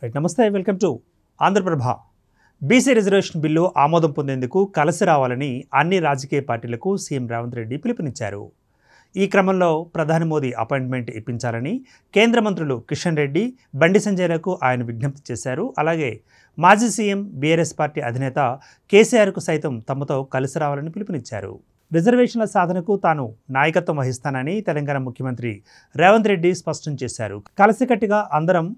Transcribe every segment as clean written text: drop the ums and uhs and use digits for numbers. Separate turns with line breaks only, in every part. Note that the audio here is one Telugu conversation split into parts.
నమస్తే, welcome to Andhra Prabha. BC reservation bill ఆమోదం పొందేందుకు కలిసి రావాలని అన్ని రాజకీయ పార్టీలకు సీఎం రేవంత్ రెడ్డి పిలుపునిచ్చారు. ఈ క్రమంలో ప్రధాని మోదీ అపాయింట్మెంట్ ఇప్పించాలని కేంద్ర మంత్రులు కిషన్ రెడ్డి, బండి సంజయ్లకు ఆయన విజ్ఞప్తి చేశారు. అలాగే మాజీ సీఎం బీఆర్ఎస్ పార్టీ అధినేత కేసీఆర్కు సైతం తమతో కలిసి రావాలని పిలుపునిచ్చారు. రిజర్వేషన్ల సాధనకు తాను నాయకత్వం వహిస్తానని తెలంగాణ ముఖ్యమంత్రి రేవంత్ రెడ్డి స్పష్టం చేశారు. కలిసికట్టుగా అందరం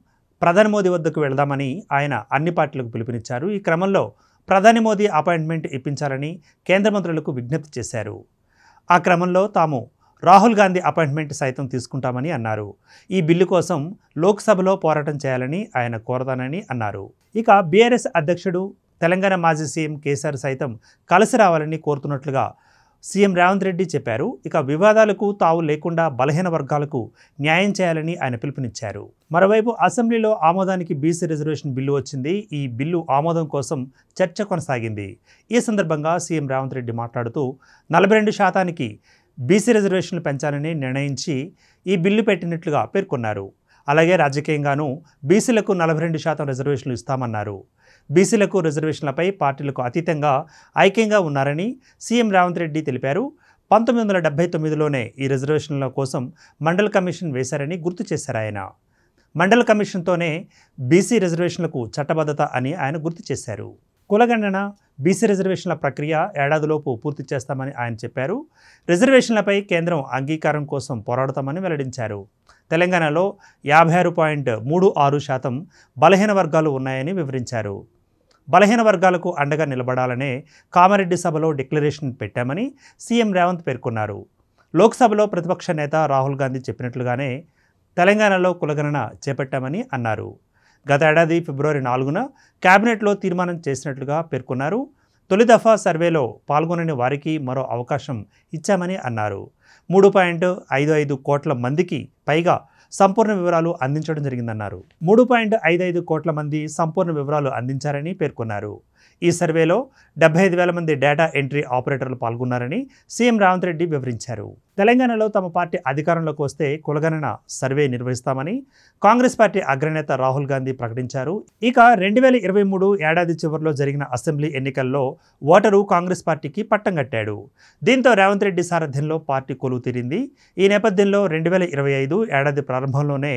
ప్రధాని మోదీ వద్దకు వెళదామని ఆయన అన్ని పార్టీలకు పిలుపునిచ్చారు. ఈ క్రమంలో ప్రధాని మోదీ అపాయింట్మెంట్ ఇప్పించాలని కేంద్ర మంత్రులకు విజ్ఞప్తి చేశారు. ఆ క్రమంలో తాము రాహుల్ గాంధీ అపాయింట్మెంట్ సైతం తీసుకుంటామని అన్నారు. ఈ బిల్లు కోసం లోక్సభలో పోరాటం చేయాలని ఆయన కోరతానని అన్నారు. ఇక బీఆర్ఎస్ అధ్యక్షుడు తెలంగాణ మాజీ సీఎం కేసీఆర్ సైతం కలిసి రావాలని కోరుతున్నట్లుగా సీఎం రేవంత్ రెడ్డి చెప్పారు. ఇక వివాదాలకు తావు లేకుండా బలహీన వర్గాలకు న్యాయం చేయాలని ఆయన పిలుపునిచ్చారు. మరోవైపు అసెంబ్లీలో ఆమోదానికి బీసీ రిజర్వేషన్ బిల్లు వచ్చింది. ఈ బిల్లు ఆమోదం కోసం చర్చ కొనసాగింది. ఈ సందర్భంగా సీఎం రేవంత్ రెడ్డి మాట్లాడుతూ 42% బీసీ రిజర్వేషన్లు పెంచాలని నిర్ణయించి ఈ బిల్లు పెట్టినట్లుగా పేర్కొన్నారు. అలాగే రాజకీయంగానూ బీసీలకు 42% రిజర్వేషన్లు ఇస్తామన్నారు. బీసీలకు రిజర్వేషన్లపై పార్టీలకు అతీతంగా ఐక్యంగా ఉన్నారని సీఎం రేవంత్ రెడ్డి తెలిపారు. 1979లోనే ఈ రిజర్వేషన్ల కోసం మండల్ కమిషన్ వేశారని గుర్తు చేశారు ఆయన. మండల్ కమిషన్తోనే బీసీ రిజర్వేషన్లకు చట్టబద్ధత అని ఆయన గుర్తు చేశారు. కులగణన, బీసీ రిజర్వేషన్ల ప్రక్రియ ఏడాదిలోపు పూర్తి చేస్తామని ఆయన చెప్పారు. రిజర్వేషన్లపై కేంద్రం అంగీకారం కోసం పోరాడతామని వెల్లడించారు. తెలంగాణలో 56.36% బలహీన వర్గాలు ఉన్నాయని వివరించారు. బలహీన వర్గాలకు అండగా నిలబడాలనే కామారెడ్డి సభలో డిక్లరేషన్ పెట్టామని సీఎం రేవంత్ పేర్కొన్నారు. లోక్సభలో ప్రతిపక్ష నేత రాహుల్ గాంధీ చెప్పినట్లుగానే తెలంగాణలో కులగణన చేపట్టామని అన్నారు. గత ఏడాది ఫిబ్రవరి 4న కేబినెట్లో తీర్మానం చేసినట్లుగా పేర్కొన్నారు. తొలి దఫా సర్వేలో పాల్గొనని వారికి మరో అవకాశం ఇచ్చామని అన్నారు. 3.55 కోట్ల మందికి పైగా సంపూర్ణ వివరాలు అందించడం జరిగిందన్నారు. 3.55 కోట్ల మంది సంపూర్ణ వివరాలు అందించారని పేర్కొన్నారు. ఈ సర్వేలో 75,000 మంది డేటా ఎంట్రీ ఆపరేటర్లు పాల్గొన్నారని సీఎం రేవంత్ రెడ్డి వివరించారు. తెలంగాణలో తమ పార్టీ అధికారంలోకి వస్తే కులగణన సర్వే నిర్వహిస్తామని కాంగ్రెస్ పార్టీ అగ్రనేత రాహుల్ గాంధీ ప్రకటించారు. ఇక 2023 ఏడాది చివరిలో జరిగిన అసెంబ్లీ ఎన్నికల్లో ఓటరు కాంగ్రెస్ పార్టీకి పట్టం కట్టాడు. దీంతో రేవంత్ రెడ్డి సారథ్యంలో పార్టీ కొలువు తీరింది. ఈ నేపథ్యంలో 2025 ఏడాది ప్రారంభంలోనే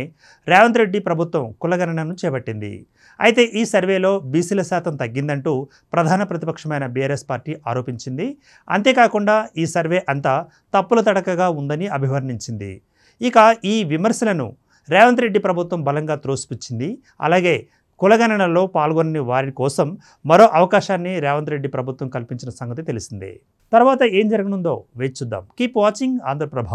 రేవంత్ రెడ్డి ప్రభుత్వం కులగణనను చేపట్టింది. అయితే ఈ సర్వేలో బీసీల శాతం తగ్గిందంటూ ప్రధాన ప్రతిపక్షమైన బీఆర్ఎస్ పార్టీ ఆరోపించింది. అంతేకాకుండా ఈ సర్వే అంతా తప్పుల తడకగా ఉందని అభివర్ణించింది. ఇక ఈ విమర్శలను రేవంత్ రెడ్డి ప్రభుత్వం బలంగా త్రోసిపుచ్చింది. అలాగే కులగణనలో పాల్గొనని వారి కోసం మరో అవకాశాన్ని రేవంత్ రెడ్డి ప్రభుత్వం కల్పించిన సంగతి తెలిసిందే. తర్వాత ఏం జరగనుందో వేచి చూద్దాం. Keep watching Andhraprabha.